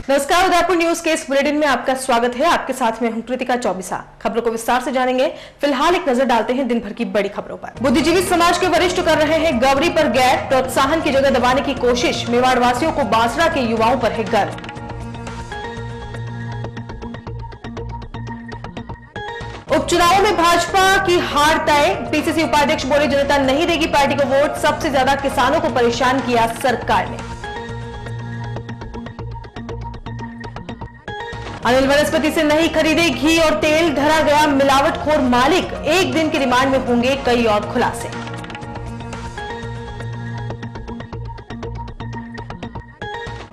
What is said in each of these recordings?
नमस्कार, उदयपुर न्यूज के इस बुलेटिन में आपका स्वागत है। आपके साथ में हूं कृतिका चौबिसा। खबरों को विस्तार से जानेंगे। फिलहाल एक नजर डालते हैं दिन भर की बड़ी खबरों पर। बुद्धिजीवी समाज के वरिष्ठ कर रहे हैं गौरी पर गैर, प्रोत्साहन की जगह दबाने की कोशिश। मेवाड़ वासियों को बांसड़ा के युवाओं पर है गर्व। उपचुनावों में भाजपा की हार तय। पीसीसी उपाध्यक्ष बोले, जनता नहीं देगी पार्टी को वोट। सबसे ज्यादा किसानों को परेशान किया सरकार ने। अनिल वनस्पति से नहीं खरीदे घी और तेल, धरा गया मिलावटखोर मालिक। एक दिन की रिमांड में होंगे कई और खुलासे।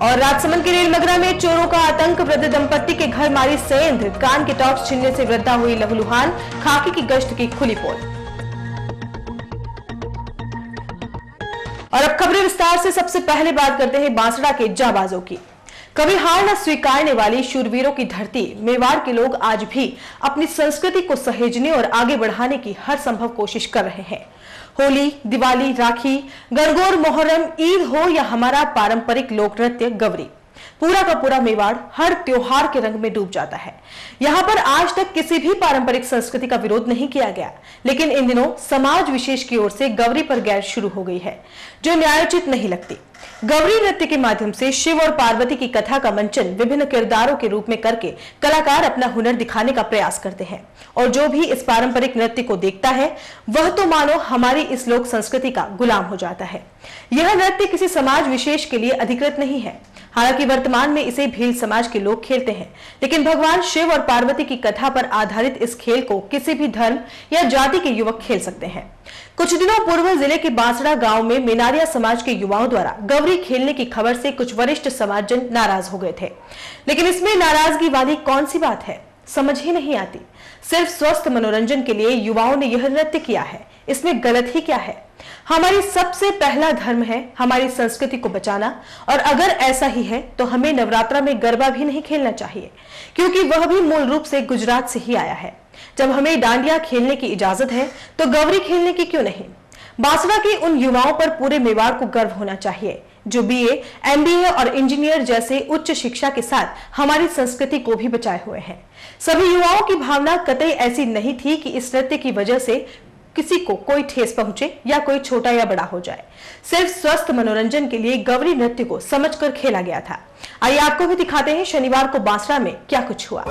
और राजसमंद के रेलमगरा में चोरों का आतंक। वृद्ध दंपत्ति के घर मारी सेंध। कान के टॉर्च छीनने से वृद्धा हुई लहूलुहान। खाकी की गश्त की खुली पोल। और अब खबरें विस्तार से। सबसे पहले बात करते हैं बांसड़ा के जाबाजों की। कभी हार न स्वीकारने वाली शूरवीरों की धरती मेवाड़ के लोग आज भी अपनी संस्कृति को सहेजने और आगे बढ़ाने की हर संभव कोशिश कर रहे हैं। होली, दिवाली, राखी, गणगौर, मोहर्रम, ईद हो या हमारा पारंपरिक लोक नृत्य गवरी, पूरा का पूरा मेवाड़ हर त्योहार के रंग में डूब जाता है। यहाँ पर आज तक किसी भी पारंपरिक संस्कृति का विरोध नहीं किया गया, लेकिन इन दिनों समाज विशेष की ओर से गवरी पर गैर शुरू हो गई है, जो न्यायोचित नहीं लगती। गवरी नृत्य के माध्यम से शिव और पार्वती की कथा का मंचन विभिन्न किरदारों के रूप में करके कलाकार अपना हुनर दिखाने का प्रयास करते हैं, और जो भी इस पारंपरिक नृत्य को देखता है वह तो मानो हमारी इस लोक संस्कृति का गुलाम हो जाता है। यह नृत्य किसी समाज विशेष के लिए अधिकृत नहीं है। हालांकि वर्तमान में इसे भील समाज के लोग खेलते हैं, लेकिन भगवान शिव और पार्वती की कथा पर आधारित इस खेल को किसी भी धर्म या जाति के युवक खेल सकते हैं। कुछ दिनों पूर्व जिले के बांसड़ा गांव में मेनारिया समाज के युवाओं द्वारा गवरी खेलने की खबर से कुछ वरिष्ठ समाजजन नाराज हो गए थे, लेकिन इसमें नाराजगी वाली कौन सी बात है, समझ ही नहीं आती। सिर्फ स्वस्थ मनोरंजन के लिए युवाओं ने यह नृत्य किया है, इसमें गलत ही क्या है। हमारी सबसे पहला धर्म है हमारी संस्कृति को बचाना, और अगर ऐसा ही है तो हमें नवरात्रा में गरबा भी नहीं खेलना चाहिए, क्योंकि वह भी मूल रूप से गुजरात से ही आया है। जब हमें डांडिया खेलने की इजाजत है तो गवरी खेलने की क्यों नहीं। बांसड़ा के उन युवाओं पर पूरे मेवाड़ को गर्व होना चाहिए जो बीए, एमबीए और इंजीनियर जैसे उच्च शिक्षा के साथ हमारी संस्कृति को भी बचाए हुए हैं। सभी युवाओं की भावना कतई ऐसी नहीं थी कि इस नृत्य की वजह से किसी को कोई ठेस पहुंचे या कोई छोटा या बड़ा हो जाए। सिर्फ स्वस्थ मनोरंजन के लिए गवरी नृत्य को समझकर खेला गया था। आइए आपको भी दिखाते हैं शनिवार को बांसड़ा में क्या कुछ हुआ।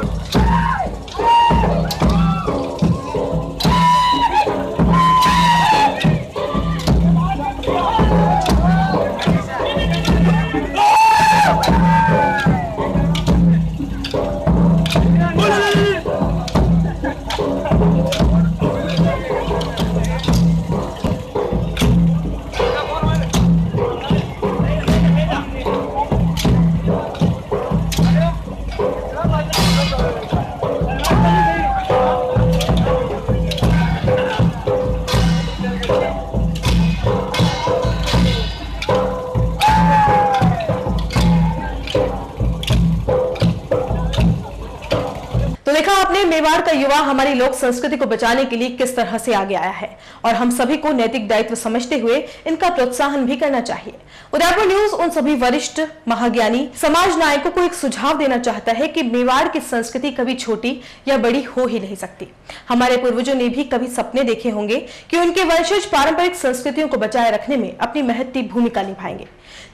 देखा आपने, मेवाड़ का युवा हमारी लोक संस्कृति को बचाने के लिए किस तरह से आगे आया है, और हम सभी को नैतिक दायित्व समझते हुए इनका प्रोत्साहन भी करना चाहिए। उदयपुर न्यूज उन सभी वरिष्ठ महाज्ञानी समाज नायकों को एक सुझाव देना चाहता है कि मेवाड़ की संस्कृति कभी छोटी या बड़ी हो ही नहीं सकती। हमारे पूर्वजों ने भी कभी सपने देखे होंगे कि उनके वंशज पारंपरिक संस्कृतियों को बचाए रखने में अपनी महत्वपूर्ण भूमिका निभाएंगे,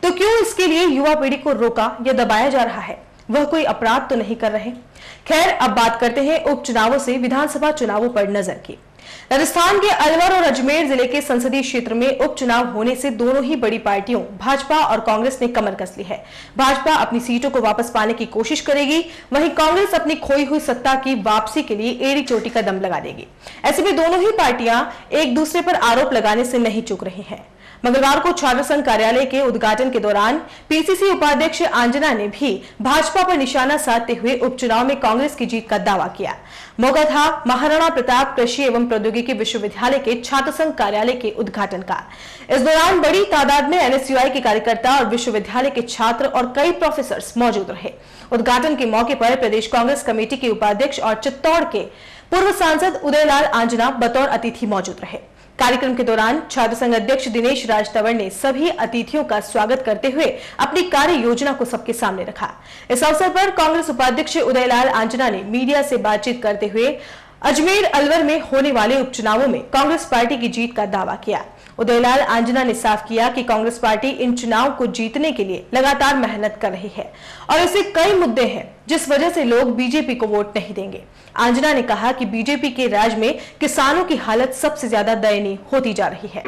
तो क्यों इसके लिए युवा पीढ़ी को रोका या दबाया जा रहा है। वह कोई अपराध तो नहीं कर रहे। खैर, अब बात करते हैं उपचुनावों से विधानसभा चुनावों पर नजर की। राजस्थान के अलवर और अजमेर जिले के संसदीय क्षेत्र में उपचुनाव होने से दोनों ही बड़ी पार्टियों भाजपा और कांग्रेस ने कमर कस ली है। भाजपा अपनी सीटों को वापस पाने की कोशिश करेगी, वहीं कांग्रेस अपनी खोई हुई सत्ता की वापसी के लिए एड़ी चोटी का दम लगा देगी। ऐसे में दोनों ही पार्टियां एक दूसरे पर आरोप लगाने से नहीं चूक रही हैं। मंगलवार को छात्र संघ कार्यालय के उद्घाटन के दौरान पीसीसी उपाध्यक्ष आंजना ने भी भाजपा पर निशाना साधते हुए उपचुनाव में कांग्रेस की जीत का दावा किया। मौका था महाराणा प्रताप कृषि एवं प्रौद्योगिकी विश्वविद्यालय के छात्र संघ कार्यालय के उद्घाटन का। इस दौरान बड़ी तादाद में एनएसयूआई के कार्यकर्ता और विश्वविद्यालय के छात्र और कई प्रोफेसर मौजूद रहे। उद्घाटन के मौके पर प्रदेश कांग्रेस कमेटी के उपाध्यक्ष और चित्तौड़ के पूर्व सांसद उदयलाल आंजना बतौर अतिथि मौजूद रहे। कार्यक्रम के दौरान छात्र संघ अध्यक्ष दिनेश राज तंवर ने सभी अतिथियों का स्वागत करते हुए अपनी कार्य योजना को सबके सामने रखा। इस अवसर पर कांग्रेस उपाध्यक्ष उदयलाल आंजना ने मीडिया से बातचीत करते हुए अजमेर अलवर में होने वाले उपचुनावों में कांग्रेस पार्टी की जीत का दावा किया। उदयलाल आंजना ने साफ किया कि कांग्रेस पार्टी इन चुनाव को जीतने के लिए लगातार मेहनत कर रही है और ऐसे कई मुद्दे हैं जिस वजह से लोग बीजेपी को वोट नहीं देंगे। आंजना ने कहा कि बीजेपी के राज में किसानों की हालत सबसे ज्यादा दयनीय होती जा रही है।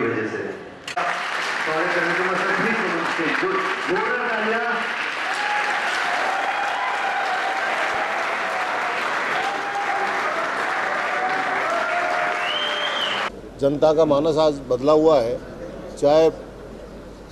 जनता का मानस आज बदला हुआ है। चाहे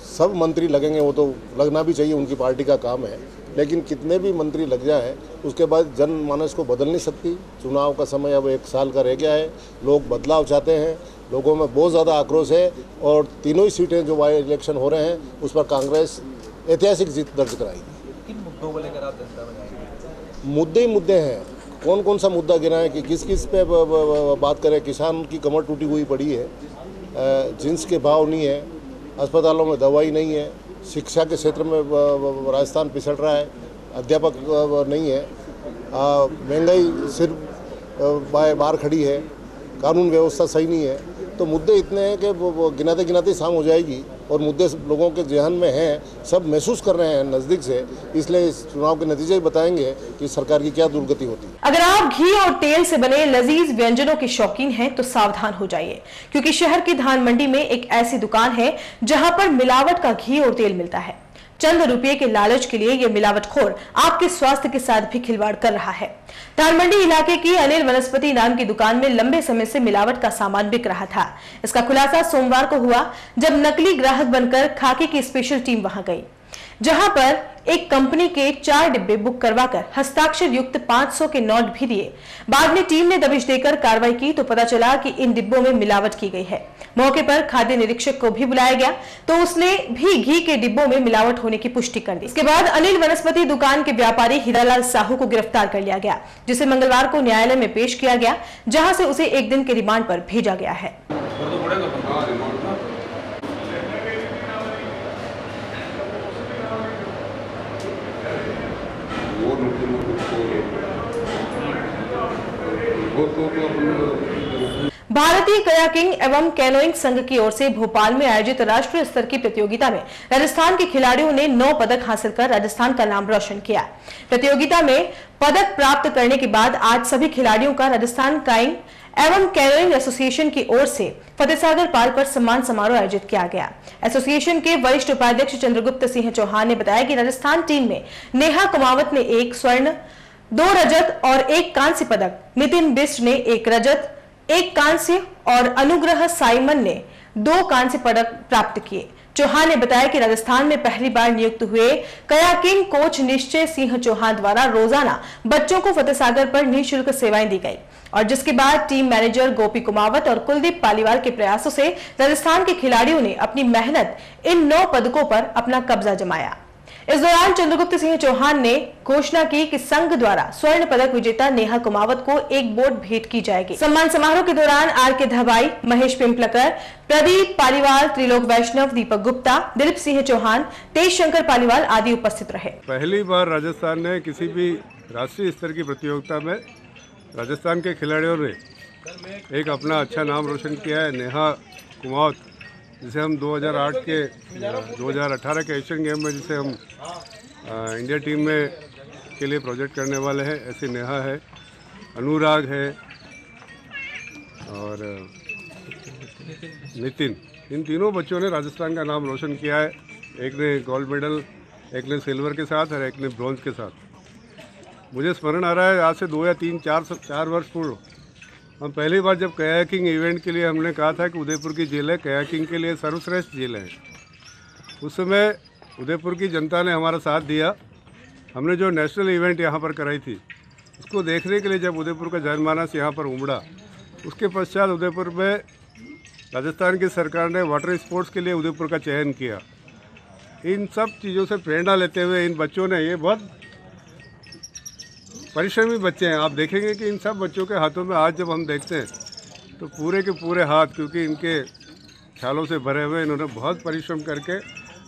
सब मंत्री लगेंगे, वो तो लगना भी चाहिए, उनकी पार्टी का काम है, लेकिन कितने भी मंत्री लग जाए उसके बाद जनमानस को बदल नहीं सकती। चुनाव का समय अब 1 साल का रह गया है, लोग बदलाव चाहते हैं, लोगों में बहुत ज़्यादा आक्रोश है और तीनों ही सीटें जो बाई इलेक्शन हो रहे हैं उस पर कांग्रेस ऐतिहासिक जीत दर्ज कराएगी। किन मुद्दों को लेकर आप जनता में जाएंगे? मुद्दे ही मुद्दे हैं, कौन कौन सा मुद्दा गिराएं कि किस किस पे बात करें। किसान की कमर टूटी हुई पड़ी है, जिन्स के भाव नहीं है, अस्पतालों में दवाई नहीं है, शिक्षा के क्षेत्र में राजस्थान पिछड़ रहा है, अध्यापक नहीं है, महंगाई सिर्फ बाहर खड़ी है, कानून व्यवस्था सही नहीं है। तो मुद्दे इतने हैं कि वो गिनाते गिनाते शाम हो जाएगी और मुद्दे लोगों के जहन में हैं, सब महसूस कर रहे हैं नज़दीक से। इसलिए इस चुनाव के नतीजे ही बताएंगे कि सरकार की क्या दुर्गति होती है। अगर आप घी और तेल से बने लजीज व्यंजनों के शौकीन हैं तो सावधान हो जाइए, क्योंकि शहर की धान मंडी में एक ऐसी दुकान है जहां पर मिलावट का घी और तेल मिलता है। चंद रुपये के लालच के लिए यह मिलावटखोर आपके स्वास्थ्य के साथ भी खिलवाड़ कर रहा है। धानमंडी इलाके की अनिल वनस्पति नाम की दुकान में लंबे समय से मिलावट का सामान बिक रहा था। इसका खुलासा सोमवार को हुआ जब नकली ग्राहक बनकर खाकी की स्पेशल टीम वहां गई, जहां पर एक कंपनी के 4 डिब्बे बुक करवाकर हस्ताक्षर युक्त 500 के नोट भी दिए। बाद में टीम ने दबिश देकर कार्रवाई की तो पता चला कि इन डिब्बों में मिलावट की गई है। मौके पर खाद्य निरीक्षक को भी बुलाया गया तो उसने भी घी के डिब्बों में मिलावट होने की पुष्टि कर दी। इसके बाद अनिल वनस्पति दुकान के व्यापारी हीरालाल साहू को गिरफ्तार कर लिया गया, जिसे मंगलवार को न्यायालय में पेश किया गया, जहां से उसे 1 दिन के रिमांड पर भेजा गया है। भारतीय कयाकिंग एवं कैनोइंग संघ की ओर से भोपाल में आयोजित राष्ट्रीय स्तर की प्रतियोगिता में राजस्थान के खिलाड़ियों ने 9 पदक हासिल कर राजस्थान का नाम रोशन किया। प्रतियोगिता में पदक प्राप्त करने के बाद आज सभी खिलाड़ियों का राजस्थान काइंग एवं कैनोइंग एसोसिएशन की ओर से फतेहसागर पाल पर सम्मान समारोह आयोजित किया गया। एसोसिएशन के वरिष्ठ उपाध्यक्ष चंद्रगुप्त सिंह चौहान ने बताया कि राजस्थान टीम में नेहा कुमावत ने 1 स्वर्ण, 2 रजत और 1 कांस्य पदक, नितिन बिष्ट ने 1 रजत, 1 कांस्य और अनुग्रह साइमन ने 2 कांस्य पदक प्राप्त किए। चौहान ने बताया कि राजस्थान में पहली बार नियुक्त हुए कयाकिंग कोच निश्चय सिंह चौहान द्वारा रोजाना बच्चों को फतेहसागर पर निःशुल्क सेवाएं दी गई और जिसके बाद टीम मैनेजर गोपी कुमावत और कुलदीप पालीवाल के प्रयासों से राजस्थान के खिलाड़ियों ने अपनी मेहनत इन 9 पदकों पर अपना कब्जा जमाया। इस दौरान चंद्रगुप्त सिंह चौहान ने घोषणा की कि संघ द्वारा स्वर्ण पदक विजेता नेहा कुमावत को 1 बोर्ड भेंट की जाएगी। सम्मान समारोह के दौरान आर.के. धबाई, महेश पिंपलकर, प्रदीप पालीवाल, त्रिलोक वैष्णव, दीपक गुप्ता, दिलीप सिंह चौहान, तेज शंकर पालीवाल आदि उपस्थित रहे। पहली बार राजस्थान ने किसी भी राष्ट्रीय स्तर की प्रतियोगिता में राजस्थान के खिलाड़ियों ने एक अपना अच्छा नाम रोशन किया है। नेहा कुमावत, जिसे हम 2018 के एशियन गेम में जिसे हम इंडिया टीम में के लिए प्रोजेक्ट करने वाले हैं, ऐसी नेहा है, अनुराग है और नितिन, इन तीनों बच्चों ने राजस्थान का नाम रोशन किया है। एक ने गोल्ड मेडल, एक ने सिल्वर के साथ और एक ने ब्रॉन्ज के साथ। मुझे स्मरण आ रहा है आज से 2 या 4 वर्ष पूर्व हम पहली बार जब कयाकिंग इवेंट के लिए हमने कहा था कि उदयपुर की जेलें कयाकिंग के लिए सर्वश्रेष्ठ जेलें हैं। उस समय उदयपुर की जनता ने हमारा साथ दिया। हमने जो नेशनल इवेंट यहाँ पर कराई थी उसको देखने के लिए जब उदयपुर का जनमानस यहाँ पर उमड़ा, उसके पश्चात उदयपुर में राजस्थान की सरकार ने वाटर स्पोर्ट्स के लिए उदयपुर का चयन किया। इन सब चीज़ों से प्रेरणा लेते हुए इन बच्चों ने, ये बहुत परिश्रमी बच्चे हैं, आप देखेंगे कि इन सब बच्चों के हाथों में आज जब हम देखते हैं तो पूरे के पूरे हाथ, क्योंकि इनके छालों से भरे हुए, इन्होंने बहुत परिश्रम करके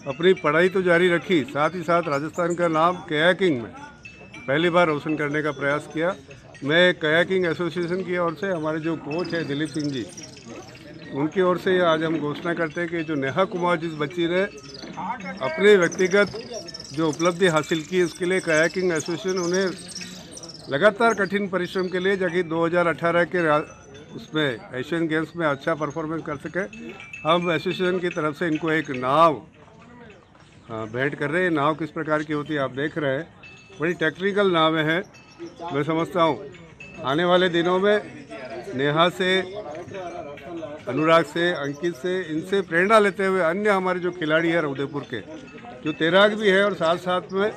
अपनी पढ़ाई तो जारी रखी, साथ ही साथ राजस्थान का नाम कयाकिंग में पहली बार रोशन करने का प्रयास किया। मैं कयाकिंग एसोसिएशन की ओर से, हमारे जो कोच है दिलीप सिंह जी, उनकी ओर से आज हम घोषणा करते हैं कि जो नेहा कुमार जिस बच्ची ने अपने व्यक्तिगत जो उपलब्धि हासिल की, उसके लिए कयाकिंग एसोसिएशन उन्हें लगातार कठिन परिश्रम के लिए, जबकि 2018 के उसमें एशियन गेम्स में अच्छा परफॉर्मेंस कर सके, हम एसोसिएशन की तरफ से इनको एक नाव भेंट कर रहे हैं। नाव किस प्रकार की होती है आप देख रहे हैं, बड़ी टेक्निकल नावें हैं। मैं समझता हूँ आने वाले दिनों में नेहा से, अनुराग से, अंकित से, इनसे प्रेरणा लेते हुए अन्य हमारे जो खिलाड़ी हैं उदयपुर के, जो तैराक भी है और साथ साथ में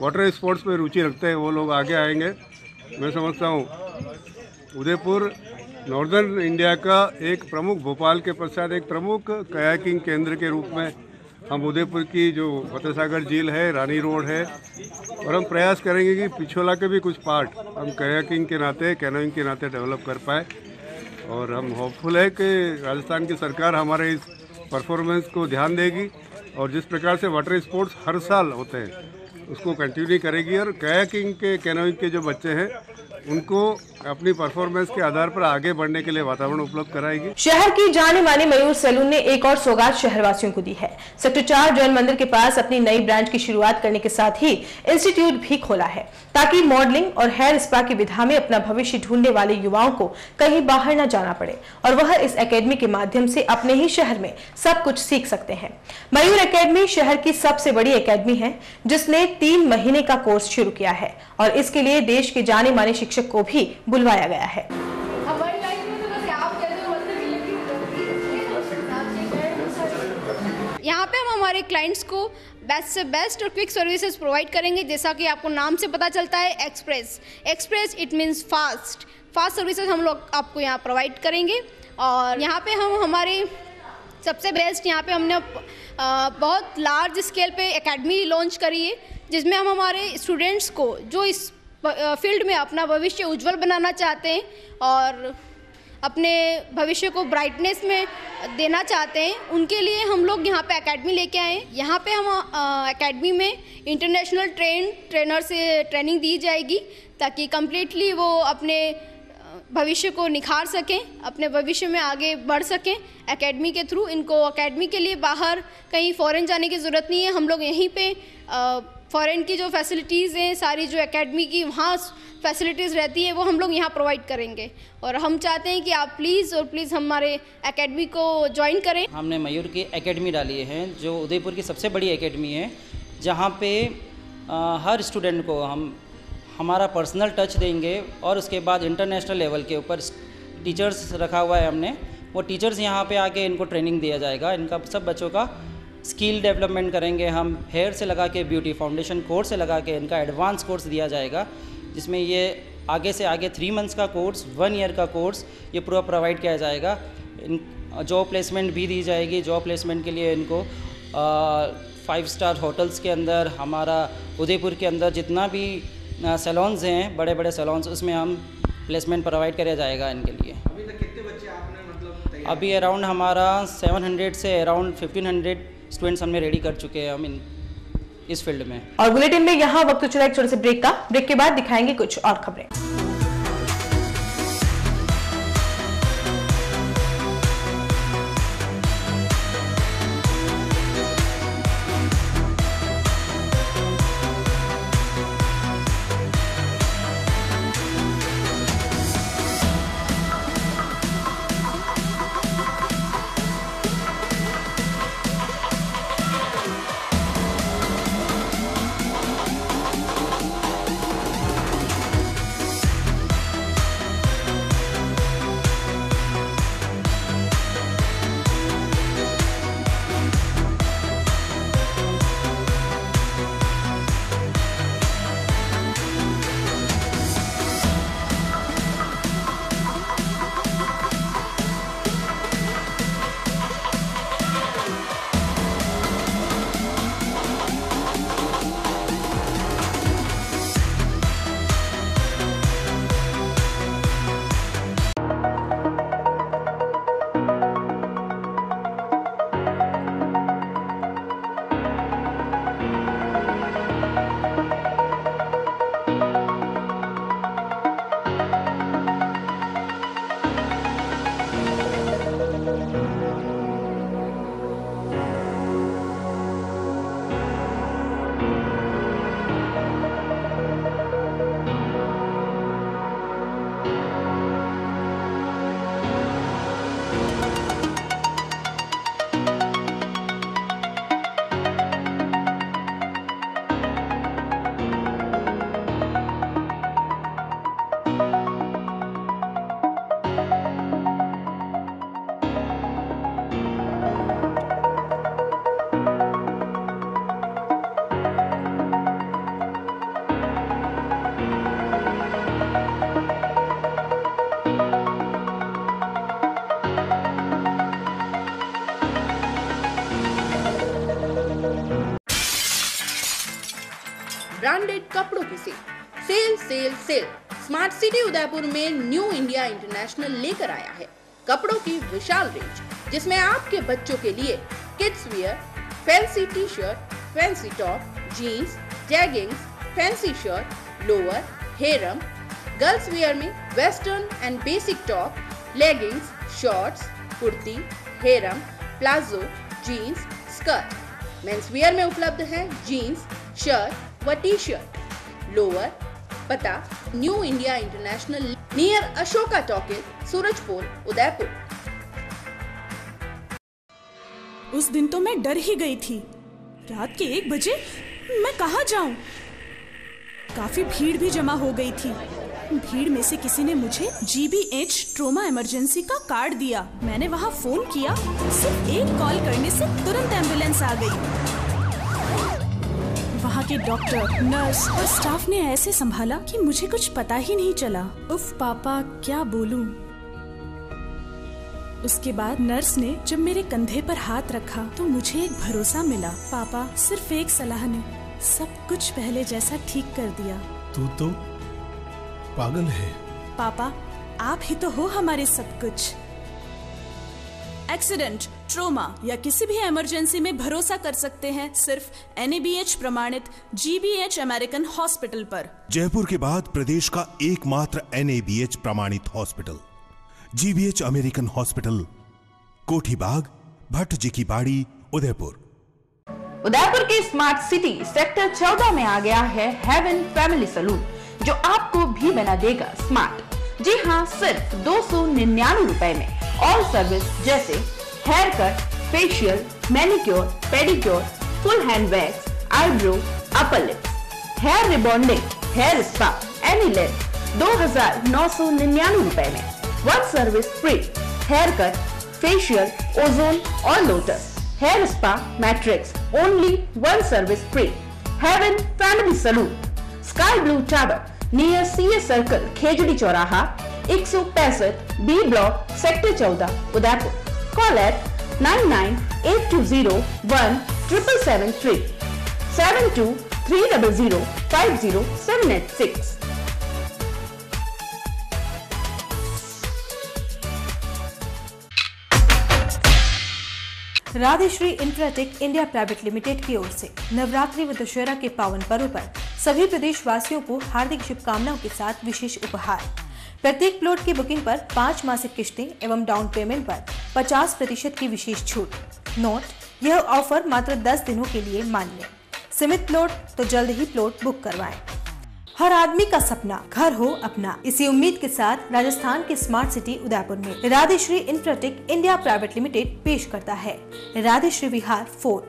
वाटर स्पोर्ट्स में रुचि रखते हैं, वो लोग आगे आएंगे। मैं समझता हूँ उदयपुर नॉर्दर्न इंडिया का एक प्रमुख, भोपाल के पश्चात एक प्रमुख कयाकिंग केंद्र के रूप में हम उदयपुर की जो फतेह सागर झील है, रानी रोड है, और हम प्रयास करेंगे कि पिछोला के भी कुछ पार्ट हम कयाकिंग के नाते, कैनोइंग के नाते डेवलप कर पाए। और हम होपफुल है कि राजस्थान की सरकार हमारे इस परफॉर्मेंस को ध्यान देगी और जिस प्रकार से वाटर स्पोर्ट्स हर साल होते हैं उसको कंटिन्यू करेगी, और कयाकिंग के, कैनोइंग के जो बच्चे हैं उनको अपनी परफॉर्मेंस के आधार पर आगे बढ़ने के लिए वातावरण उपलब्ध कराएगी। शहर की जाने माने मयूर सैलून ने एक और सौगात शहरवासियों को दी है। सेक्टर 4 जैन मंदिर के पास अपनी नई ब्रांच की शुरुआत करने के साथ ही इंस्टीट्यूट भी खोला है, ताकि मॉडलिंग और हेयर स्पा की विधा में अपना भविष्य ढूंढने वाले युवाओं को कहीं बाहर न जाना पड़े और वह इस एकेडमी के माध्यम से अपने ही शहर में सब कुछ सीख सकते हैं। मयूर एकेडमी शहर की सबसे बड़ी एकेडमी है, जिसने 3 महीने का कोर्स शुरू किया है और इसके लिए देश के जाने माने शिक्षक को भी बुलवाया गया है। यहाँ पे हम हमारे क्लाइंट्स को बेस्ट से बेस्ट और क्विक सर्विसेज प्रोवाइड करेंगे। जैसा कि आपको नाम से पता चलता है, express it means fast services हम लोग आपको यहाँ प्रोवाइड करेंगे। और यहाँ पे हम हमारे सबसे बेस्ट, यहाँ पे हमने बहुत लार्ज स्केल पे एकेडमी लॉन्च करी है, जिसमें हम हमारे स्टूडेंट्स को जो इस फील्ड में अपना भविष्य उज्जवल बनाना चाहते हैं और अपने भविष्य को ब्राइटनेस में देना चाहते हैं, उनके लिए हम लोग यहाँ पे एकेडमी लेके आए हैं। यहाँ पे हम एकेडमी में इंटरनेशनल ट्रेनर से ट्रेनिंग दी जाएगी, ताकि कम्प्लीटली वो अपने भविष्य को निखार सकें, अपने भविष्य में आगे बढ़ सकें एकेडमी के थ्रू। इनको एकेडमी के लिए बाहर कहीं फ़ॉरेन जाने की ज़रूरत नहीं है। हम लोग यहीं पे फ़ॉरेन की जो फैसिलिटीज़ हैं, सारी जो एकेडमी की वहाँ फैसिलिटीज़ रहती है, वो हम लोग यहाँ प्रोवाइड करेंगे। और हम चाहते हैं कि आप प्लीज़ हमारे एकेडमी को ज्वाइन करें। हमने मयूर की एकेडमी डाली है, जो उदयपुर की सबसे बड़ी एकेडमी है, जहाँ पे हर स्टूडेंट को हम हमारा पर्सनल टच देंगे और उसके बाद इंटरनेशनल लेवल के ऊपर टीचर्स रखा हुआ है हमने। वो टीचर्स यहाँ पे आके इनको ट्रेनिंग दिया जाएगा। इनका सब बच्चों का स्किल डेवलपमेंट करेंगे हम। हेयर से लगा के ब्यूटी फाउंडेशन कोर्स से लगा के इनका एडवांस कोर्स दिया जाएगा, जिसमें ये आगे से आगे 3 मंथ्स का कोर्स, 1 ईयर का कोर्स ये पूरा प्रोवाइड किया जाएगा। जॉब प्लेसमेंट भी दी जाएगी। जॉब प्लेसमेंट के लिए इनको 5 स्टार होटल्स के अंदर, हमारा उदयपुर के अंदर जितना भी सैलून्स हैं, बड़े बड़े सैलून्स, उसमें हम प्लेसमेंट प्रोवाइड किया जाएगा इनके लिए। अभी तक कितने बच्चे आपने मतलब अभी अराउंड हमारा 700 से अराउंड 1500 स्टूडेंट्स हमने रेडी कर चुके हैं हम इस फील्ड में। और बुलेटिन में यहाँ वक्त चला एक छोटे से ब्रेक का। ब्रेक के बाद दिखाएंगे कुछ और खबरें। ब्रांडेड कपड़ों की sale sale sale smart city Udaipur में न्यू इंडिया इंटरनेशनल लेकर आया है कपड़ों की विशाल रेंज, जिसमें आपके बच्चों के लिए kids wear, fancy T shirt, fancy top, jeans, jeggings, fancy shirt, lower, harem, girls wear में western and basic top, leggings, shorts, kurti, harem, palazzo, jeans, skirt. Men's wear में उपलब्ध है जीन्स, शर्ट व टी शर्ट, लोअर। पता New India International near Ashoka talkies, Surajpur, Udaipur. उस दिन तो मैं डर ही गई थी। रात के 1 बजे मैं कहाँ जाऊं? काफी भीड़ भी जमा हो गई थी। भीड़ में से किसी ने मुझे GBH ट्रोमा इमरजेंसी का कार्ड दिया। मैंने वहाँ फोन किया, सिर्फ एक कॉल करने से तुरंत एम्बुलेंस आ गई। वहाँ के डॉक्टर, नर्स और स्टाफ ने ऐसे संभाला कि मुझे कुछ पता ही नहीं चला। उफ पापा, क्या बोलूं। उसके बाद नर्स ने जब मेरे कंधे पर हाथ रखा तो मुझे एक भरोसा मिला। पापा, सिर्फ एक सलाह ने सब कुछ पहले जैसा ठीक कर दिया। तू तो पागल है। पापा, आप ही तो हो हमारे सब कुछ। एक्सीडेंट, ट्रोमा या किसी भी इमरजेंसी में भरोसा कर सकते हैं सिर्फ NABH प्रमाणित GBH अमेरिकन हॉस्पिटल पर। जयपुर के बाद प्रदेश का एकमात्र NABH प्रमाणित हॉस्पिटल GBH अमेरिकन हॉस्पिटल, कोठी बाग, भट्ट जी की बाड़ी, उदयपुर। उदयपुर के स्मार्ट सिटी सेक्टर 14 में आ गया है हेवन फैमिली सलून, जो आपको भी बना देगा स्मार्ट। जी हाँ, सिर्फ 299 रुपए में ऑल सर्विस जैसे hair cut, facial, manicure, pedicure, full hand wax, eyebrow, upper lips, hair rebonding, hair spa, any length 2999 रुपए में। 1 service free, hair cut, facial, Ozone और Lotus, hair spa, Matrix, only 1 service free. Heaven family salon, Sky Blue Tower near CA circle, Khejri Chauraha, 165 B block, sector 14, Udaipur. Call at 9982017773 7230050786। Radheshri Infratech India private limited की ओर से नवरात्रि व दशहरा के पावन पर्व पर सभी प्रदेशवासियों को हार्दिक शुभकामनाओं के साथ विशेष उपहार। प्रत्येक प्लॉट की बुकिंग पर 5 मासिक किश्तें एवं डाउन पेमेंट पर 50% की विशेष छूट। नोट, यह ऑफर मात्र 10 दिनों के लिए मान्य। सीमित प्लॉट तो जल्द ही प्लॉट बुक करवाएं। हर आदमी का सपना घर हो अपना, इसी उम्मीद के साथ राजस्थान के स्मार्ट सिटी उदयपुर में राधेश्री इंफ्राटेक इंडिया प्राइवेट लिमिटेड पेश करता है राधेश्री विहार 4।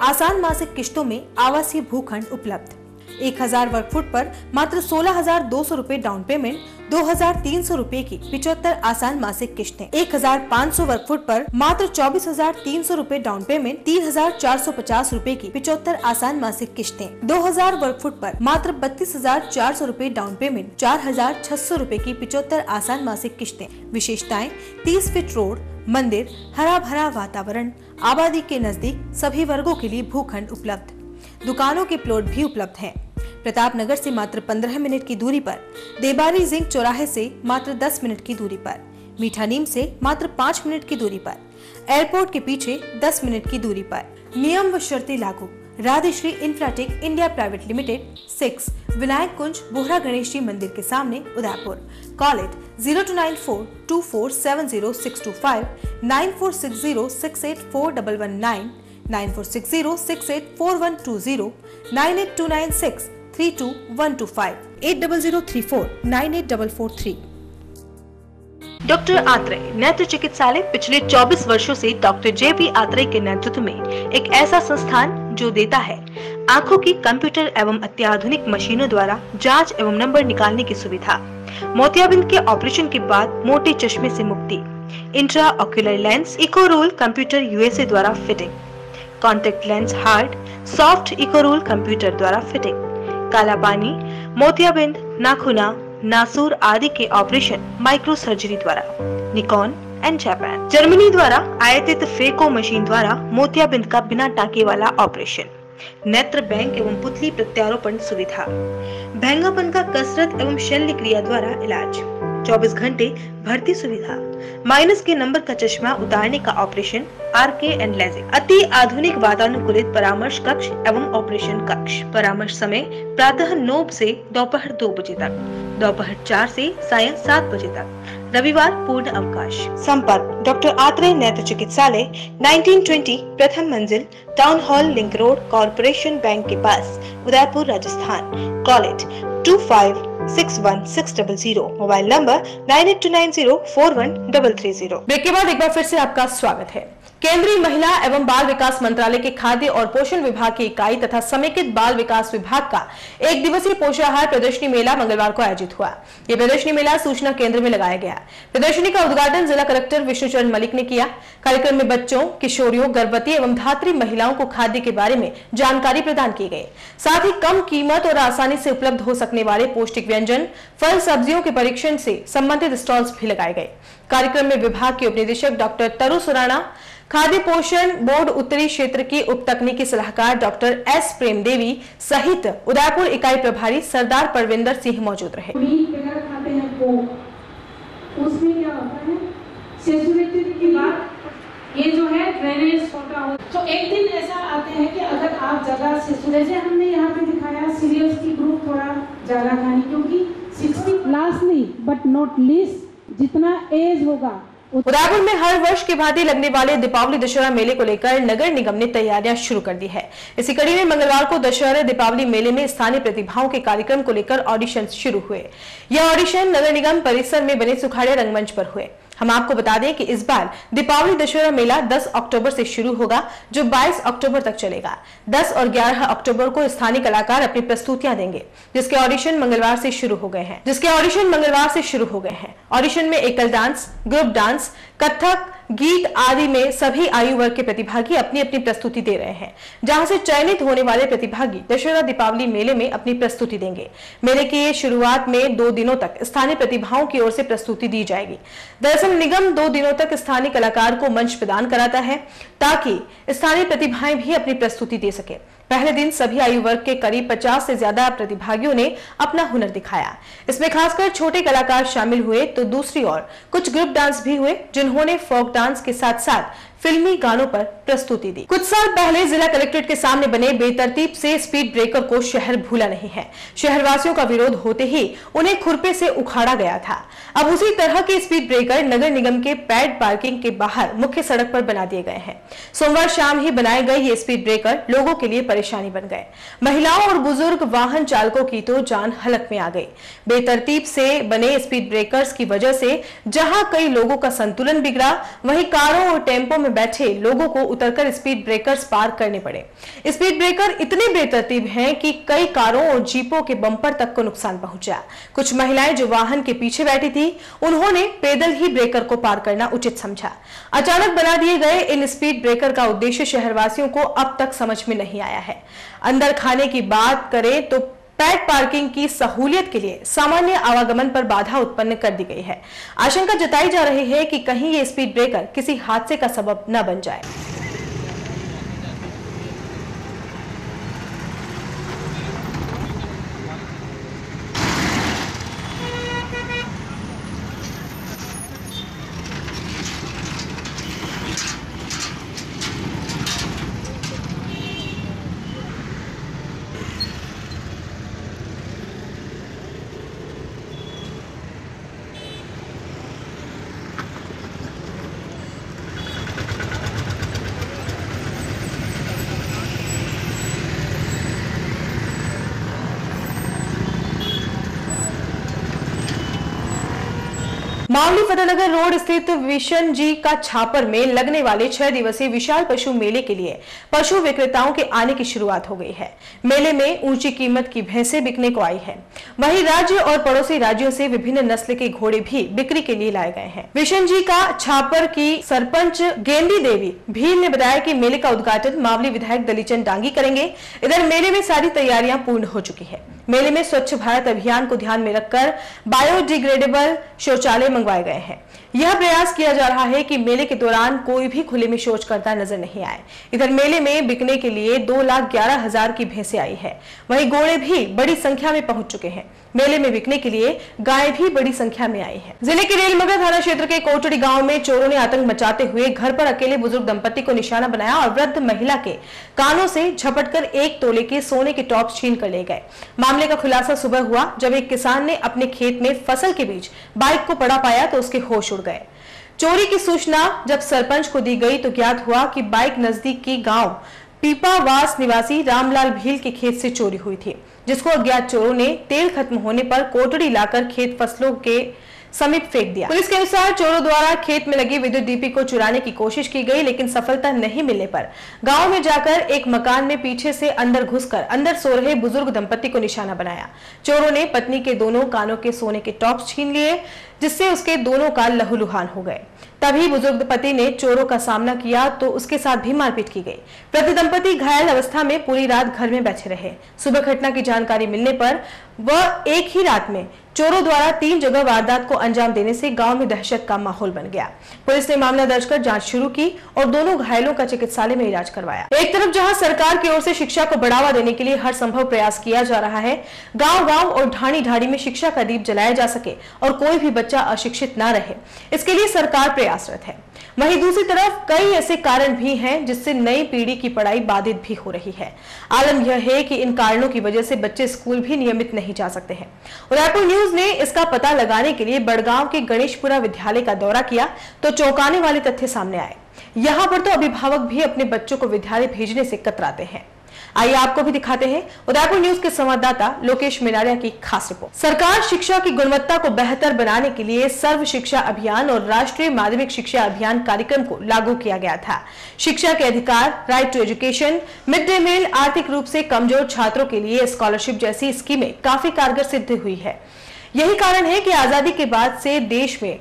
आसान मासिक किश्तों में आवासीय भूखंड उपलब्ध। 1000 वर्ग फुट पर मात्र 16,200 रुपए डाउन पेमेंट, 2,300 रुपए की 75 आसान मासिक किश्तें। 1,500 वर्ग फुट पर मात्र 24,300 रुपए डाउन पेमेंट, 3,450 रुपए की 75 आसान मासिक किश्तें। 2,000 वर्ग फुट पर मात्र 32,400 रुपए डाउन पेमेंट, 4,600 रुपए की 75 आसान मासिक किश्तें। विशेषताएं: 30 फीट रोड, मंदिर, हरा भरा वातावरण, आबादी के नजदीक, सभी वर्गों के लिए भूखंड उपलब्ध। दुकानों के प्लॉट भी उपलब्ध हैं। प्रताप नगर से मात्र 15 मिनट की दूरी पर, देबारी जिंक चौराहे से मात्र 10 मिनट की दूरी पर, मीठा नीम से मात्र 5 मिनट की दूरी पर, एयरपोर्ट के पीछे 10 मिनट की दूरी पर। नियम व शर्तें लागू। Radheshri Infratech India private limited, 6 Vinayak Kunj, Bohra Ganesh ji मंदिर के सामने, Udaipur. Call it 0294247065, 9460684119, 9460684120, 9829632125, 8003498443। Doctor Atreya नेत्र चिकित्सालय पिछले 24 वर्षों से डॉक्टर JP आत्रेय के नेतृत्व में एक ऐसा संस्थान जो देता है आंखों की कंप्यूटर एवं अत्याधुनिक मशीनों द्वारा जांच एवं नंबर निकालने की सुविधा। मोतियाबिंद के ऑपरेशन के बाद मोटे चश्मे से मुक्ति। इंट्रा ऑक्यूलर लेंस इको रोल कंप्यूटर USA द्वारा फिटिंग। कॉन्टेक्ट लेंस हार्ड सॉफ्ट इको रोल कंप्यूटर द्वारा फिटिंग। काला पानी, मोतियाबिंद, नाखूना, नासूर आदि के ऑपरेशन माइक्रो सर्जरी द्वारा। निकॉन एंड जापान, जर्मनी द्वारा आयातित फेको मशीन द्वारा मोतियाबिंद का बिना टाँके वाला ऑपरेशन। नेत्र बैंक एवं पुतली प्रत्यारोपण सुविधा, भैंगापन का कसरत एवं शल्य क्रिया द्वारा इलाज, 24 घंटे भर्ती सुविधा, माइनस के नंबर का चश्मा उतारने का ऑपरेशन, आरके एंड लेजिक, अति आधुनिक वातानुकूलित परामर्श कक्ष एवं ऑपरेशन कक्ष। परामर्श समय प्रातः 9 से दोपहर 2 बजे तक, दोपहर 4 से सायं 7 बजे तक, रविवार पूर्ण अवकाश। संपर्क डॉक्टर आत्रेय नेत्र चिकित्सालय, 1920 प्रथम मंजिल, town hall, link road, Corporation Bank के पास, Udaipur, Rajasthan. Call it 25616000, mobile number 9829041330। Break के बाद एक बार फिर से आपका स्वागत है। केंद्रीय महिला एवं बाल विकास मंत्रालय के खाद्य और पोषण विभाग की इकाई तथा समेकित बाल विकास विभाग का 1 दिवसीय पोषाहार प्रदर्शनी मेला मंगलवार को आयोजित हुआ। ये प्रदर्शनी मेला सूचना केंद्र में लगाया गया। प्रदर्शनी का उद्घाटन जिला कलेक्टर विष्णुचरण मलिक ने किया। कार्यक्रम में बच्चों, किशोरियों, गर्भवती एवं धात्री महिलाओं को खाद्य के बारे में जानकारी प्रदान की गई। साथ ही कम कीमत और आसानी से उपलब्ध हो सकने वाले पौष्टिक व्यंजन, फल, सब्जियों के परीक्षण से संबंधित स्टॉल्स भी लगाए गए। कार्यक्रम में विभाग के उपनिदेशक डॉक्टर तरु सुराणा, खाद्य पोषण बोर्ड उत्तरी क्षेत्र की उप तकनीकी सलाहकार डॉक्टर एस प्रेम देवी सहित उदयपुर इकाई प्रभारी सरदार परविंदर सिंह मौजूद रहे। खाते हैं वो, उसमें क्या होता है, सैचुरेटेड के बाद ये जो है ड्रेनेज छोटा हो, तो एक दिन ऐसा आते हैं कि अगर आप ज्यादा जैसे हमने यहाँ पे दिखाया सीरियल्स की ग्रुप थोड़ा ज्यादा खानी, क्योंकि 60 लास्ट नहीं बट नॉट लीस्ट जितना एज होगा। उदयपुर में हर वर्ष की भांति लगने वाले दीपावली दशहरा मेले को लेकर नगर निगम ने तैयारियां शुरू कर दी है। इसी कड़ी में मंगलवार को दशहरा दीपावली मेले में स्थानीय प्रतिभाओं के कार्यक्रम को लेकर ऑडिशन शुरू हुए। यह ऑडिशन नगर निगम परिसर में बने सुखाड़िया रंगमंच पर हुए। हम आपको बता दें कि इस बार दीपावली दशहरा मेला 10 अक्टूबर से शुरू होगा, जो 22 अक्टूबर तक चलेगा। 10 और 11 अक्टूबर को स्थानीय कलाकार अपनी प्रस्तुतियां देंगे, जिसके ऑडिशन मंगलवार से शुरू हो गए हैं। ऑडिशन में एकल डांस, ग्रुप डांस, कथक, गीत आदि में सभी आयु वर्ग के प्रतिभागी अपनी अपनी प्रस्तुति दे रहे हैं, जहां से चयनित होने वाले प्रतिभागी दशहरा दीपावली मेले में अपनी प्रस्तुति देंगे। मेले की शुरुआत में 2 दिनों तक स्थानीय प्रतिभाओं की ओर से प्रस्तुति दी जाएगी। दरअसल निगम 2 दिनों तक स्थानीय कलाकार को मंच प्रदान कराता है, ताकि स्थानीय प्रतिभाएं भी अपनी प्रस्तुति दे सके। पहले दिन सभी आयु वर्ग के करीब 50 से ज्यादा प्रतिभागियों ने अपना हुनर दिखाया। इसमें खासकर छोटे कलाकार शामिल हुए, तो दूसरी ओर कुछ ग्रुप डांस भी हुए, जिन्होंने फोक डांस के साथ साथ फिल्मी गानों पर प्रस्तुति दी। कुछ साल पहले जिला कलेक्ट्रेट के सामने बने बेतरतीब से स्पीड ब्रेकर को शहर भूला नहीं है। शहरवासियों का विरोध होते ही उन्हें खुरपे से उखाड़ा गया था। अब उसी तरह के स्पीड ब्रेकर नगर निगम के पैड पार्किंग के बाहर मुख्य सड़क पर बना दिए गए हैं। सोमवार शाम ही बनाए गए ये स्पीड ब्रेकर लोगों के लिए परेशानी बन गए। महिलाओं और बुजुर्ग वाहन चालकों की तो जान हलक में आ गई। बेतरतीब से बने स्पीड ब्रेकर्स की वजह से जहां कई लोगों का संतुलन बिगड़ा, वहीं कारों और टेम्पो में बैठे लोगों को उतरकर स्पीड ब्रेकर्स पार करने पड़े। स्पीड ब्रेकर इतने बेतरतीब हैं कि कई कारों और जीपों के बम्पर तक को नुकसान पहुंचा। कुछ महिलाएं जो वाहन के पीछे बैठी थी, उन्होंने पैदल ही ब्रेकर को पार करना उचित समझा। अचानक बना दिए गए इन स्पीड ब्रेकर का उद्देश्य शहरवासियों को अब तक समझ में नहीं आया है। अंदर खाने की बात करें तो पैड पार्किंग की सहूलियत के लिए सामान्य आवागमन पर बाधा उत्पन्न कर दी गई है। आशंका जताई जा रही है कि कहीं ये स्पीड ब्रेकर किसी हादसे का सबब न बन जाए। मावली फतेहनगर रोड स्थित विशन जी का छापर में लगने वाले 6 दिवसीय विशाल पशु मेले के लिए पशु विक्रेताओं के आने की शुरुआत हो गई है। मेले में ऊंची कीमत की भैंसें बिकने को आई है। वहीं राज्य और पड़ोसी राज्यों से विभिन्न नस्ल के घोड़े भी बिक्री के लिए लाए गए हैं। विशन जी का छापर की सरपंच गेंदी देवी भील ने बताया कि मेले का उद्घाटन मावली विधायक दलीचंद डांगी करेंगे। इधर मेले में सारी तैयारियां पूर्ण हो चुकी है। मेले में स्वच्छ भारत अभियान को ध्यान में रखकर बायोडिग्रेडेबल शौचालय मंगवाए गए हैं। यह प्रयास किया जा रहा है कि मेले के दौरान कोई भी खुले में शौच करता नजर नहीं आए। इधर मेले में बिकने के लिए 2,11,000 की भैंसें आई है। वहीं घोड़े भी बड़ी संख्या में पहुंच चुके हैं। मेले में बिकने के लिए गाय भी बड़ी संख्या में आई है। जिले के रेलमगरा थाना क्षेत्र के कोटड़ी गांव में चोरों ने आतंक मचाते हुए घर पर अकेले बुजुर्ग दंपति को निशाना बनाया और वृद्ध महिला के कानों से झपटकर 1 तोले के सोने के टॉप्स छीन कर ले गए। मामले का खुलासा सुबह हुआ जब एक किसान ने अपने खेत में फसल के बीच बाइक को पड़ा पाया तो उसके होश उड़ गए। चोरी की सूचना जब सरपंच को दी गई तो ज्ञात हुआ कि बाइक नजदीक की गांव पीपावास निवासी रामलाल भील के खेत से चोरी हुई थी, जिसको अज्ञात चोरों ने तेल खत्म होने पर कोटड़ी लाकर खेत फसलों के समीप फेंक दिया। पुलिस के अनुसार चोरों द्वारा खेत में लगी विद्युत दीपी को चुराने की कोशिश की गई, लेकिन सफलता नहीं मिलने पर गांव में जाकर एक मकान में पीछे से अंदर घुसकर अंदर सो रहे बुजुर्ग दंपति को निशाना बनाया। चोरों ने पत्नी के दोनों कानों के सोने के टॉप्स छीन लिए, जिससे उसके दोनों कान लहूलुहान हो गए। तभी बुजुर्ग पति ने चोरों का सामना किया तो उसके साथ भी मारपीट की गई। वृद्ध दंपति घायल अवस्था में पूरी रात घर में बैठे रहे। सुबह घटना की जानकारी मिलने पर वह एक ही रात में चोरों द्वारा 3 जगह वारदात को अंजाम देने से गांव में दहशत का माहौल बन गया। पुलिस ने मामला दर्ज कर जांच शुरू की और दोनों घायलों का चिकित्सालय में इलाज करवाया। एक तरफ जहां सरकार की ओर से शिक्षा को बढ़ावा देने के लिए हर संभव प्रयास किया जा रहा है, गांव-गांव और ढाणी-ढाणी में शिक्षा का दीप जलाया जा सके और कोई भी बच्चा अशिक्षित न रहे, इसके लिए सरकार प्रयासरत है। वहीं दूसरी तरफ कई ऐसे कारण भी हैं जिससे नई पीढ़ी की पढ़ाई बाधित भी हो रही है। आलम यह है कि इन कारणों की वजह से बच्चे स्कूल भी नियमित नहीं जा सकते हैं। उदयपुर न्यूज ने इसका पता लगाने के लिए बड़गांव के गणेशपुरा विद्यालय का दौरा किया तो चौंकाने वाले तथ्य सामने आए। यहाँ पर तो अभिभावक भी अपने बच्चों को विद्यालय भेजने से कतराते हैं। आइए आपको भी दिखाते हैं उदयपुर न्यूज के संवाददाता लोकेश मिनारिया की खास रिपोर्ट। सरकार शिक्षा की गुणवत्ता को बेहतर बनाने के लिए सर्व शिक्षा अभियान और राष्ट्रीय माध्यमिक शिक्षा अभियान कार्यक्रम को लागू किया गया था। शिक्षा के अधिकार, right to education, mid day meal, आर्थिक रूप से कमजोर छात्रों के लिए स्कॉलरशिप जैसी स्कीमें काफी कारगर सिद्ध हुई है। यही कारण है कि आजादी के बाद से देश में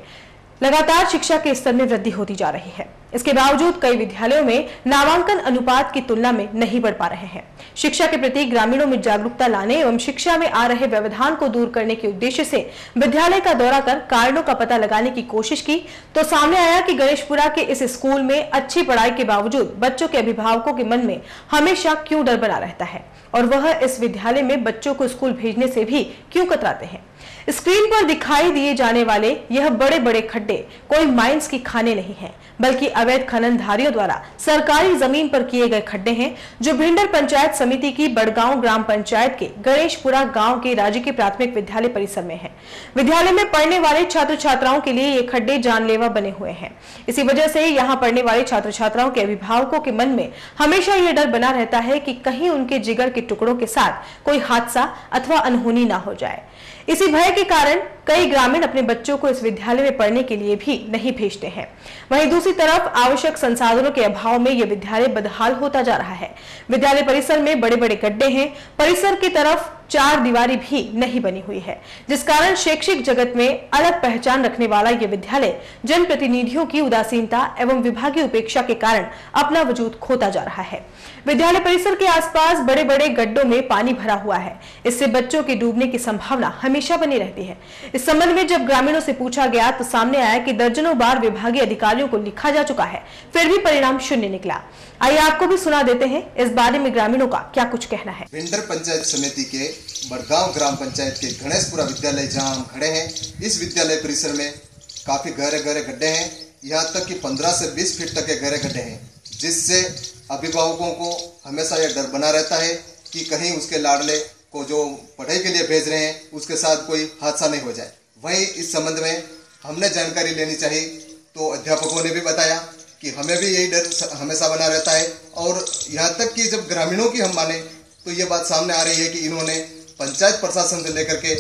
लगातार शिक्षा के स्तर में वृद्धि होती जा रही है। इसके बावजूद कई विद्यालयों में नामांकन अनुपात की तुलना में नहीं बढ़ पा रहे हैं। शिक्षा के प्रति ग्रामीणों में जागरूकता लाने एवं शिक्षा में आ रहे व्यवधान को दूर करने के उद्देश्य से विद्यालय का दौरा कर कारणों का पता लगाने की कोशिश की तो सामने आया कि गणेशपुरा के इस स्कूल में अच्छी पढ़ाई के बावजूद बच्चों के अभिभावकों के मन में हमेशा क्यों डर बना रहता है और वह इस विद्यालय में बच्चों को स्कूल भेजने से भी क्यों कतराते हैं। स्क्रीन पर दिखाई दिए जाने वाले यह बड़े बड़े खड्डे कोई माइंस की खाने नहीं हैं, बल्कि अवैध खननधारियों द्वारा सरकारी जमीन पर किए गए खड्डे हैं जो भिंडर पंचायत समिति की बड़गांव ग्राम पंचायत के गणेशपुरा गांव के राजकीय प्राथमिक विद्यालय परिसर में है। विद्यालय में पढ़ने वाले छात्र छात्राओं के लिए ये खड्डे जानलेवा बने हुए हैं। इसी वजह से यहाँ पढ़ने वाले छात्र छात्राओं के अभिभावकों के मन में हमेशा ये डर बना रहता है कि कहीं उनके जिगर के टुकड़ों के साथ कोई हादसा अथवा अनहोनी ना हो जाए। इसी भय के कारण कई ग्रामीण अपने बच्चों को इस विद्यालय में पढ़ने के लिए भी नहीं भेजते हैं। वहीं दूसरी तरफ आवश्यक संसाधनों के अभाव में यह विद्यालय बदहाल होता जा रहा है। विद्यालय परिसर में बड़े बड़े गड्ढे हैं, परिसर की तरफ 4 दीवारी भी नहीं बनी हुई है, जिस कारण शैक्षिक जगत में अलग पहचान रखने वाला यह विद्यालय जनप्रतिनिधियों की उदासीनता एवं विभागीय उपेक्षा के कारण अपना वजूद खोता जा रहा है। विद्यालय परिसर के आसपास बड़े बड़े गड्ढों में पानी भरा हुआ है, इससे बच्चों के डूबने की संभावना हमेशा बनी रहती है। इस संबंध में जब ग्रामीणों से पूछा गया तो सामने आया कि दर्जनों बार विभागीय अधिकारियों को लिखा जा चुका है, फिर भी परिणाम शून्य निकला। आइए आपको भी सुना देते हैं इस बारे में ग्रामीणों का क्या कुछ कहना है। भिंडर पंचायत समिति के बड़गांव ग्राम पंचायत के गणेशपुरा विद्यालय जहां हम खड़े हैं, इस विद्यालय परिसर में काफी गहरे गहरे गड्ढे हैं। यहाँ तक कि 15 से 20 फीट तक के गहरे गड्ढे हैं, जिससे अभिभावकों को हमेशा यह डर बना रहता है कि कहीं उसके लाडले को जो पढ़ाई के लिए भेज रहे हैं उसके साथ कोई हादसा नहीं हो जाए। वहीं इस संबंध में हमने जानकारी लेनी चाहिए तो अध्यापकों ने भी बताया कि हमें भी यही डर हमेशा बना रहता है। और यहाँ तक कि जब ग्रामीणों की हम माने तो ये बात सामने आ रही है कि इन्होंने पंचायत प्रशासन से लेकर के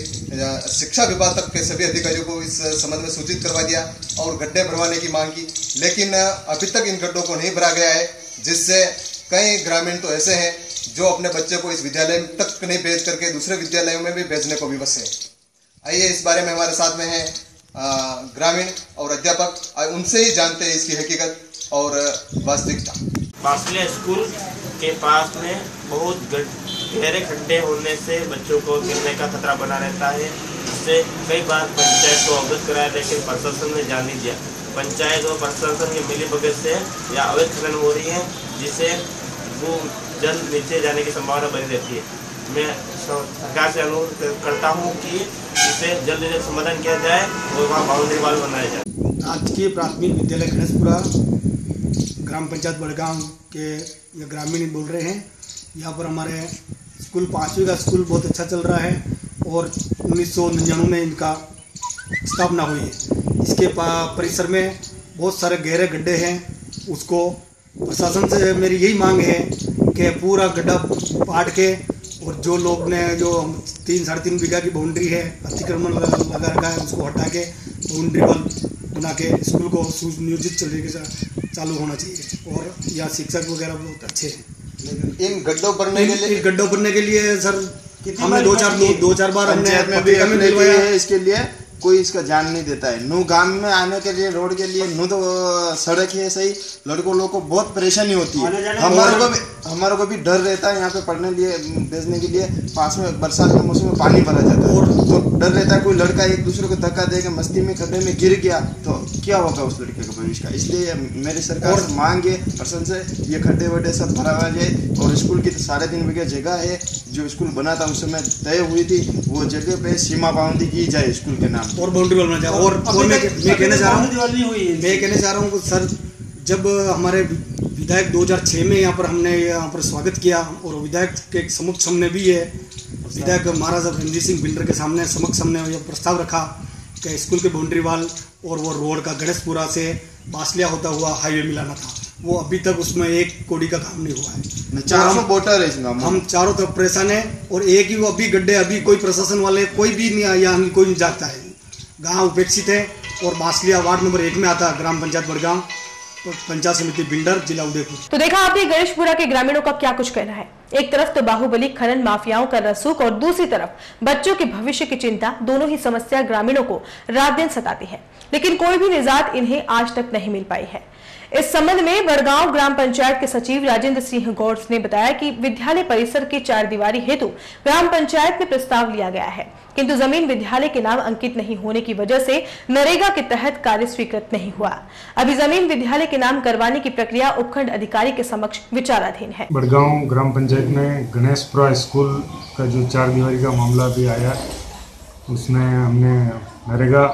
शिक्षा विभाग तक के सभी अधिकारियों को इस संबंध में सूचित करवा दिया और गड्ढे भरवाने की मांग की, लेकिन अभी तक इन गड्ढों को नहीं भरा गया है, जिससे कई ग्रामीण तो ऐसे हैं जो अपने बच्चे को इस विद्यालय तक नहीं भेज करके दूसरे विद्यालयों में भी भेजने को विवश है। आइए इस बारे में हमारे साथ में है ग्रामीण और अध्यापक, उनसे ही जानते हैं इसकी हकीकत और वास्तविकता। पासले स्कूल के पास में बहुत गहरे खड्डे होने से बच्चों को गिरने का खतरा बना रहता है। जिससे कई बार पंचायत को अवगत कराया, लेकिन प्रशासन ने ध्यान नहीं दिया। पंचायत और प्रशासन की मिलीभगत से या अवैध खनन हो रही है, जिससे वो जल नीचे जाने की संभावना बनी रहती है। मैं सरकार से अनुरोध करता हूँ कि इसे जल्द से जल्द समाधान किया जाए और वहाँ बाउंड्री वाल बनाया जाए। राजकीय प्राथमिक विद्यालय गणेशपुरा ग्राम पंचायत बड़गांव के ग्रामीण बोल रहे हैं। यहाँ पर हमारे स्कूल 5वीं का स्कूल बहुत अच्छा चल रहा है और 1999 में इनका स्थापना हुई है। इसके परिसर में बहुत सारे गहरे गड्ढे हैं। उसको प्रशासन से मेरी यही मांग है कि पूरा गड्ढा पाट के और जो लोग ने जो 3-3.5 बीघा की बाउंड्री है अतिक्रमण लगा रखा है, उसको हटा के बाउंड्री वाल बना के स्कूल को सुनियोजित तरीके से चालू होना चाहिए। और यहाँ शिक्षक वगैरह बहुत अच्छे हैं। इन गड्ढों भरने के लिए सर हमने दो चार बार पंचायत में भी दिलवाया है। इसके लिए कोई इसका ध्यान नहीं देता है। नू गांव में आने के लिए रोड के लिए नू तो सड़क है सही, लड़कों लोगों को बहुत परेशानी होती है। हमारे को भी डर रहता है यहाँ पे पढ़ने लिए भेजने के लिए। पास में बरसात के मौसम में पानी भरा जाता है तो डर रहता है कोई लड़का एक दूसरे को धक्का देकर मस्ती में खड्डे में गिर गया तो क्या होगा उस लड़के का भविष्य का। इसलिए मेरी सरकार से मांग है प्रशासन से, ये खड्डे वड्डे सब भरा हुआ जाए और स्कूल की 3.5 बीघा जगह है जो स्कूल बना था उस समय तय हुई थी, वो जगह पे सीमा पाबंदी की जाए स्कूल के नाम और बाउंड्री वाल बना जाए। और मैं कहना चाह रहा हूँ सर, जब हमारे विधायक 2006 में यहाँ पर स्वागत किया और विधायक के समक्ष हमने भी है विधायक महाराजा रणजीत सिंह बिंडर के समक्ष हमने यह प्रस्ताव रखा कि स्कूल के बाउंड्री वाल और वो रोड का गणेशपुरा से बासलिया होता हुआ हाईवे मिलाना था। वो अभी तक उसमें 1 कौड़ी का काम नहीं हुआ है। 400 वोटर है, हम चारों तरफ परेशान है और एक ही वो अभी गड्ढे, अभी कोई प्रशासन वाले कोई भी नहीं आया, कोई नहीं जाता है। गाँव उपेक्षित है और बासलिया वार्ड नंबर 1 में आता है ग्राम पंचायत बड़गांव, पंचायत समिति बिंडर, जिला उदयपुर। तो देखा आपने गणेशपुरा के ग्रामीणों का क्या कुछ कहना है। एक तरफ तो बाहुबली खनन माफियाओं का रसूख और दूसरी तरफ बच्चों के भविष्य की चिंता, दोनों ही समस्या ग्रामीणों को रात दिन सताती है, लेकिन कोई भी निजात इन्हें आज तक नहीं मिल पाई है। इस संबंध में बड़गांव ग्राम पंचायत के सचिव राजेंद्र सिंह गौड़ ने बताया कि विद्यालय परिसर के 4 दीवारी हेतु ग्राम पंचायत में प्रस्ताव लिया गया है, किंतु जमीन विद्यालय के नाम अंकित नहीं होने की वजह से नरेगा के तहत कार्य स्वीकृत नहीं हुआ। अभी जमीन विद्यालय के नाम करवाने की प्रक्रिया उपखंड अधिकारी के समक्ष विचाराधीन है। बड़गांव ग्राम पंचायत में गणेशपुरा स्कूल का जो 4 दीवारी का मामला भी आया, उसमें हमने नरेगा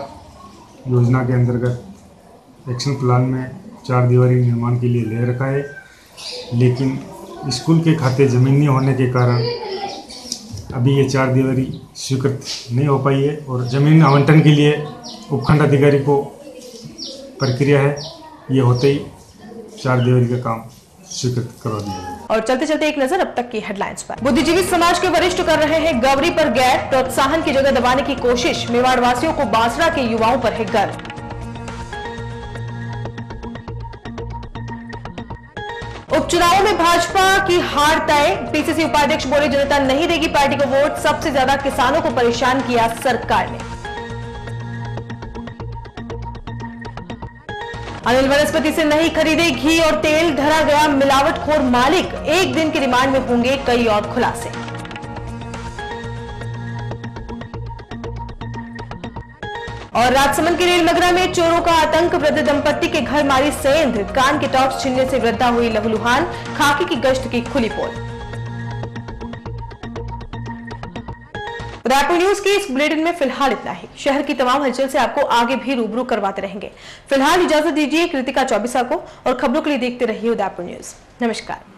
योजना के अंतर्गत एक्शन प्लान में 4 दीवारी निर्माण के लिए ले रखा है, लेकिन स्कूल के खाते जमीन नहीं होने के कारण अभी ये 4 दीवारी स्वीकृत नहीं हो पाई है और जमीन आवंटन के लिए उपखंड अधिकारी को प्रक्रिया है, ये होते ही 4 दीवारी का काम स्वीकृत करवा दिया। और चलते चलते एक नजर अब तक की हेडलाइंस पर। बुद्धिजीवी समाज के वरिष्ठ कर रहे हैं गौरी पर गैर, प्रोत्साहन की जगह दबाने की कोशिश, मेवाड़ वासियों को बांसड़ा के युवाओं पर है गर्व। उपचुनावों में भाजपा की हार तय, पीसीसी उपाध्यक्ष बोले जनता नहीं देगी पार्टी को वोट, सबसे ज्यादा किसानों को परेशान किया सरकार ने। अनिल वनस्पति से नहीं खरीदे घी और तेल, धरा गया मिलावटखोर मालिक, 1 दिन के रिमांड में होंगे कई और खुलासे। और राजसमंद के रेलमगरा में चोरों का आतंक, वृद्ध दंपत्ति के घर मारी सेंध, कान के टॉप्स छीनने से वृद्धा हुई लहूलुहान, खाकी की गश्त की खुली पोल। उदयपुर न्यूज के इस बुलेटिन में फिलहाल इतना ही। शहर की तमाम हलचल से आपको आगे भी रूबरू करवाते रहेंगे। फिलहाल इजाजत दीजिए कृतिका चौबीसा को और खबरों के लिए देखते रहिए उदयपुर न्यूज। नमस्कार।